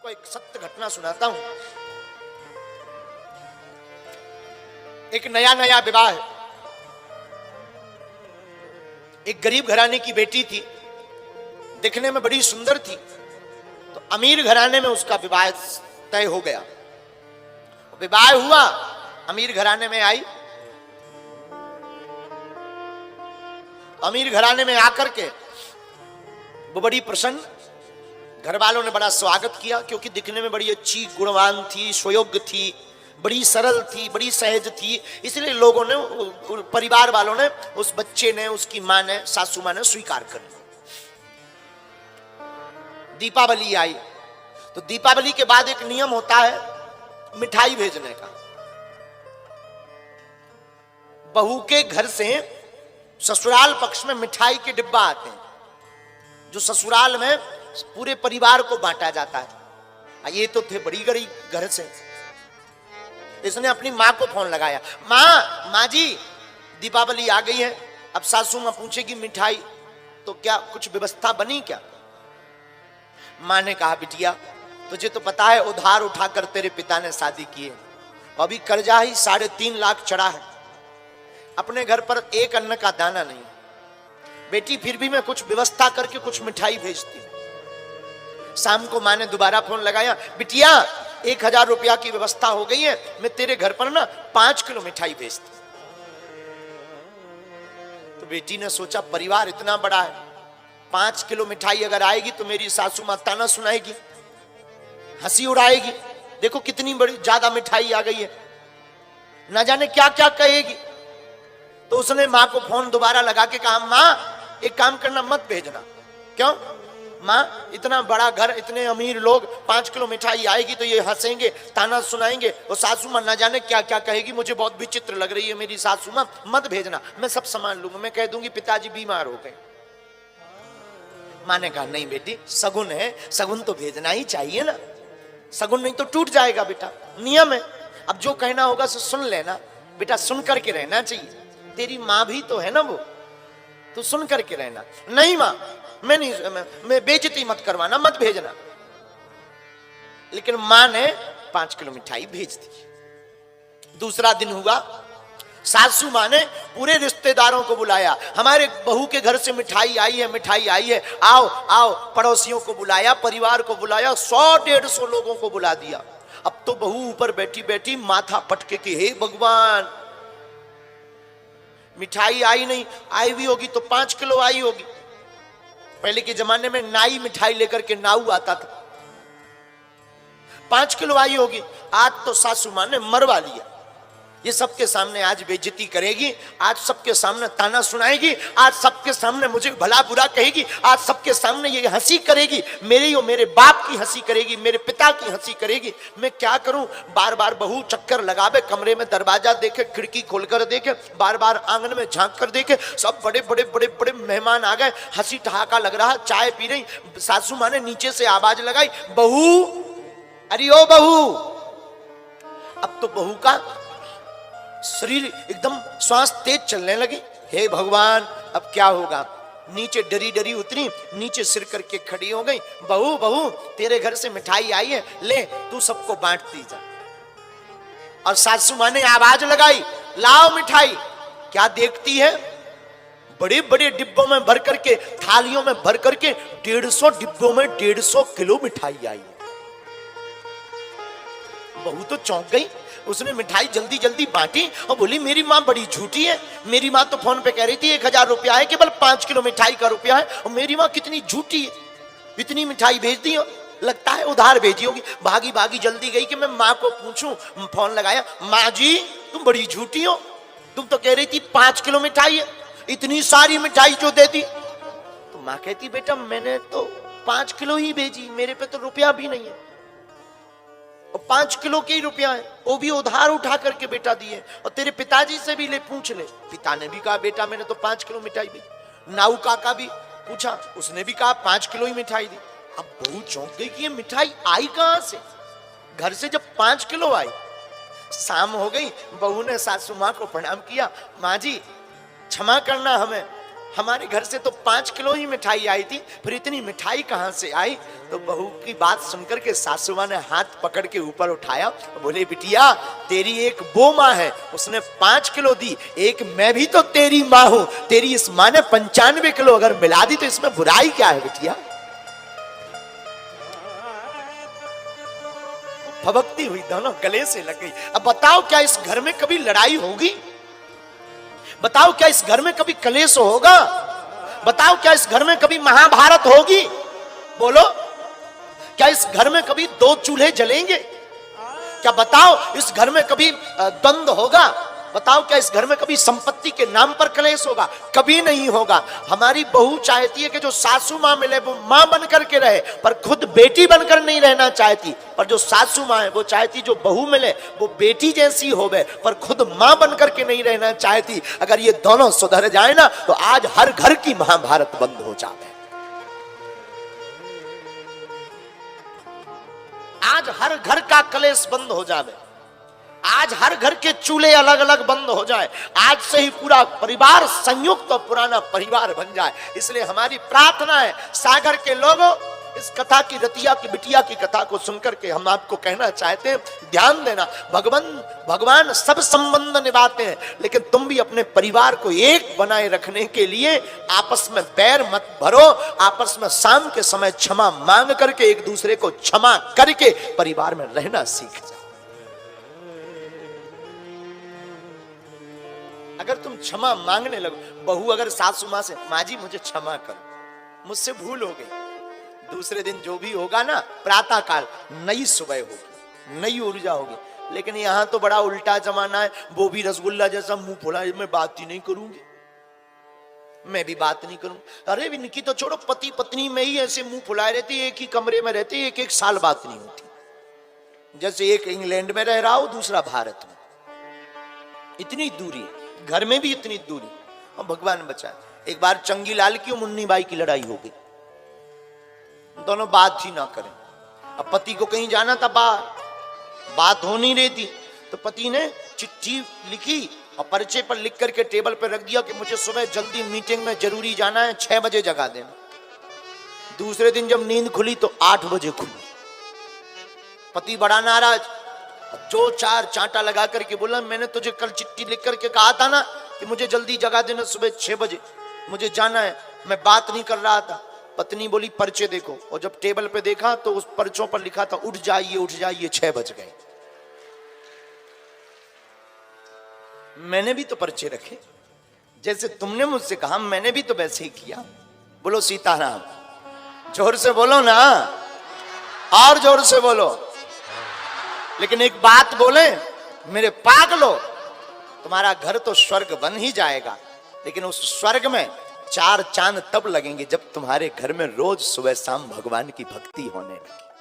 आपको एक सत्य घटना सुनाता हूं। एक नया नया विवाह है। एक गरीब घराने की बेटी थी, दिखने में बड़ी सुंदर थी, तो अमीर घराने में उसका विवाह तय हो गया। विवाह हुआ, अमीर घराने में आई। अमीर घराने में आकर के वो बड़ी प्रसन्न, घर वालों ने बड़ा स्वागत किया, क्योंकि दिखने में बड़ी अच्छी, गुणवान थी, सुयोग्य थी, बड़ी सरल थी, बड़ी सहज थी। इसलिए लोगों ने, परिवार वालों ने, उस बच्चे ने, उसकी मां ने, सासू मां ने स्वीकार कर लिया। दीपावली आई, तो दीपावली के बाद एक नियम होता है मिठाई भेजने का। बहू के घर से ससुराल पक्ष में मिठाई के डिब्बा आते हैं, जो ससुराल में पूरे परिवार को बांटा जाता है। ये तो थे बड़ी गरीब घर से। इसने अपनी माँ को फोन लगाया, माँ जी दीपावली आ गई है, अब सासू माँ पूछेगी मिठाई, तो क्या कुछ व्यवस्था बनी क्या? माँ ने कहा, बिटिया तुझे तो पता है उधार उठाकर तेरे पिता ने शादी की है, अभी कर्जा ही 3.5 लाख चढ़ा है, अपने घर पर एक अन्न का दाना नहीं। बेटी फिर भी मैं कुछ व्यवस्था करके कुछ मिठाई भेजती हूँ। शाम को माँ ने दोबारा फोन लगाया, बिटिया 1000 रुपया की व्यवस्था हो गई है, मैं तेरे घर पर ना 5 किलो मिठाई भेजती। तो बेटी ने सोचा परिवार इतना बड़ा है, 5 किलो मिठाई अगर आएगी तो मेरी सासू माँ ताना सुनाएगी, हंसी उड़ाएगी, देखो कितनी बड़ी ज्यादा मिठाई आ गई है, ना जाने क्या क्या कहेगी। तो उसने माँ को फोन दोबारा लगा के कहा, माँ एक काम करना, मत भेजना। क्यों? माँ इतना बड़ा घर, इतने अमीर लोग, 5 किलो मिठाई आएगी तो ये हंसेंगे, ताना सुनाएंगे, और सासू माँ ना जाने क्या क्या कहेगी, मुझे बहुत विचित्र लग रही है मेरी सासू माँ, मत भेजना, मैं सब संभाल लूंगा, मैं कह दूंगी पिताजी बीमार हो गए। माँ ने कहा, नहीं बेटी सगुन है, सगुन तो भेजना ही चाहिए ना, सगुन नहीं तो टूट जाएगा बेटा, नियम है। अब जो कहना होगा सो सुन लेना बेटा, सुन करके रहना चाहिए, तेरी माँ भी तो है ना वो, तो सुन करके रहना। नहीं माँ मैं नहीं, मैं बेइज्जती मत करवाना, मत भेजना। लेकिन माँ ने 5 किलो मिठाई भेज दी। दूसरा दिन हुआ, सासू माँ ने पूरे रिश्तेदारों को बुलाया, हमारे बहू के घर से मिठाई आई है, मिठाई आई है, आओ आओ। पड़ोसियों को बुलाया, परिवार को बुलाया, 100-150 लोगों को बुला दिया। अब तो बहू ऊपर बैठी बैठी माथा पटके के, हे भगवान मिठाई आई नहीं, आई भी होगी तो 5 किलो आई होगी। पहले के जमाने में नाई मिठाई लेकर के नाऊ आता था, 5 किलो आई होगी। आज तो सासू मां ने मरवा लिया। ये सबके सामने आज बेइज्जती करेगी, आज सबके सामने ताना सुनाएगी, आज सबके सामने मुझे भला बुरा कहेगी, आज सबके सामने ये हंसी करेगी, मेरी और मेरे बाप की हंसी करेगी, मेरे पिता की हंसी करेगी। मैं क्या करूं? बार बार बहू चक्कर लगावे, कमरे में दरवाजा देखे, खिड़की खोलकर देखे, बार बार आंगन में झांक कर देखे, सब बड़े बड़े बड़े बड़े मेहमान आ गए, हंसी ठहाका लग रहा, चाय पी रही। सासू माँ ने नीचे से आवाज लगाई, बहू, अरे ओ बहू। अब तो बहू का शरीर एकदम श्वास तेज चलने लगी। हे भगवान अब क्या होगा? नीचे डरी डरी उतरी, नीचे सिर करके खड़ी हो गई, बहू बहू तेरे घर से मिठाई आई है, ले तू सबको बांट दी जा। और सासू माँ ने आवाज लगाई, लाओ मिठाई। क्या देखती है? बड़े बड़े डिब्बों में भर करके, थालियों में भर करके 150 डिब्बों में 150 किलो मिठाई आई। बहू तो चौंक गई, उसने मिठाई जल्दी जल्दी बांटी और बोली, मेरी माँ बड़ी झूठी है, मेरी माँ तो फोन पे कह रही थी 1000 रुपया है, केवल 5 किलो मिठाई का रुपया है, और मेरी माँ कितनी झूठी है, इतनी मिठाई भेज दी, लगता है उधार भेजी होगी। भागी भागी जल्दी गई कि मैं माँ को पूछूं, फोन लगाया, माँ जी तुम बड़ी झूठी हो, तुम तो कह रही थी 5 किलो मिठाई है, इतनी सारी मिठाई जो दे दी। तो माँ कहती, बेटा मैंने तो 5 किलो ही भेजी, मेरे पे तो रुपया भी नहीं है, और 5 किलो के ही रुपया है, वो भी उधार उठा करके बेटा दिए, और तेरे पिताजी से भी ले पूछ ले। पिता ने भी कहा, बेटा मैंने तो 5 किलो मिठाई दी। नाऊ काका भी पूछा, उसने भी कहा 5 किलो ही मिठाई दी। अब बहू चौंक गई कि ये मिठाई आई कहां से? घर से जब 5 किलो आई। शाम हो गई, बहू ने सासू माँ को प्रणाम किया, माँ जी क्षमा करना, हमें हमारे घर से तो 5 किलो ही मिठाई आई थी, फिर इतनी मिठाई कहां से आई? तो बहू की बात सुनकर के सासू मां ने हाथ पकड़ के ऊपर उठाया, बोले बिटिया तेरी एक वो माँ है, उसने 5 किलो दी, एक मैं भी तो तेरी माँ हूं, तेरी इस माँ ने 95 किलो अगर मिला दी तो इसमें बुराई क्या है बिटिया? भभकती हुई दोनों गले से लग गई। अब बताओ क्या इस घर में कभी लड़ाई होगी? बताओ क्या इस घर में कभी कलेश होगा? बताओ क्या इस घर में कभी महाभारत होगी? बोलो, क्या इस घर में कभी 2 चूल्हे जलेंगे? क्या बताओ इस घर में कभी द्वंद होगा? बताओ क्या इस घर में कभी संपत्ति के नाम पर कलेश होगा? कभी नहीं होगा। हमारी बहू चाहती है कि जो सासू माँ मिले वो माँ बनकर के रहे, पर खुद बेटी बनकर नहीं रहना चाहती। पर जो सासू माँ है वो चाहती जो बहू मिले वो बेटी जैसी होवे, पर खुद माँ बनकर के नहीं रहना चाहती। अगर ये दोनों सुधर जाए ना तो आज हर घर की महाभारत बंद हो जाए। आज हर घर का कलेश बंद हो जाए, आज हर घर के चूल्हे अलग अलग बंद हो जाए, आज से ही पूरा परिवार संयुक्त और पुराना परिवार बन जाए। इसलिए हमारी प्रार्थना है सागर के लोगों, इस कथा की रतिया की बिटिया की कथा को सुनकर के हम आपको कहना चाहते हैं, ध्यान देना। भगवान सब संबंध निभाते हैं, लेकिन तुम भी अपने परिवार को एक बनाए रखने के लिए आपस में बैर मत भरो, आपस में शाम के समय क्षमा मांग करके एक दूसरे को क्षमा करके परिवार में रहना सीख जाओ। अगर तुम क्षमा मांगने लगो, बहू अगर सासू मां से माँ जी मुझे क्षमा करो, मुझसे भूल हो गई, दूसरे दिन जो भी होगा ना प्रातः काल नई सुबह होगी, नई ऊर्जा होगी। लेकिन यहां तो बड़ा उल्टा जमाना है, वो भी रसगुल्ला जैसा मुंह फुला, मैं बात ही नहीं करूंगी, मैं भी बात नहीं करूंगी। अरे इनकी तो छोड़ो, पति पत्नी में ही ऐसे मुंह फुलाए रहती, एक ही कमरे में रहते, एक साल बात नहीं होती। जैसे एक इंग्लैंड में रह रहा हो, दूसरा भारत में, इतनी दूरी, घर में भी इतनी दूरी। और भगवान बचाए, एक बार चंगी लाल की और मुन्नी बाई की लड़ाई हो गई, दोनों बात ही ना करें। अब पति को कहीं जाना था बाहर, बात हो नहीं रही थी, तो पति ने चिट्ठी लिखी और पर्चे पर लिख करके टेबल पर रख दिया कि मुझे सुबह जल्दी मीटिंग में जरूरी जाना है, 6 बजे जगा देना। दूसरे दिन जब नींद खुली तो 8 बजे खुली। पति बड़ा नाराज, जो 4 चांटा लगा करके बोला, मैंने तुझे कल चिट्ठी लिख करके कहा था ना कि मुझे जल्दी जगा देना, सुबह 6 बजे मुझे जाना है, मैं बात नहीं कर रहा था। पत्नी बोली पर्चे देखो, और जब टेबल पे देखा तो उस पर्चों पर लिखा था उठ जाइए 6 बज गए। मैंने भी तो पर्चे रखे, जैसे तुमने मुझसे कहा मैंने भी तो वैसे ही किया। बोलो सीताराम, जोर से बोलो ना, और जोर से बोलो। लेकिन एक बात बोले मेरे पागलो, तुम्हारा घर तो स्वर्ग बन ही जाएगा, लेकिन उस स्वर्ग में 4 चांद तब लगेंगे जब तुम्हारे घर में रोज सुबह शाम भगवान की भक्ति होने लगे।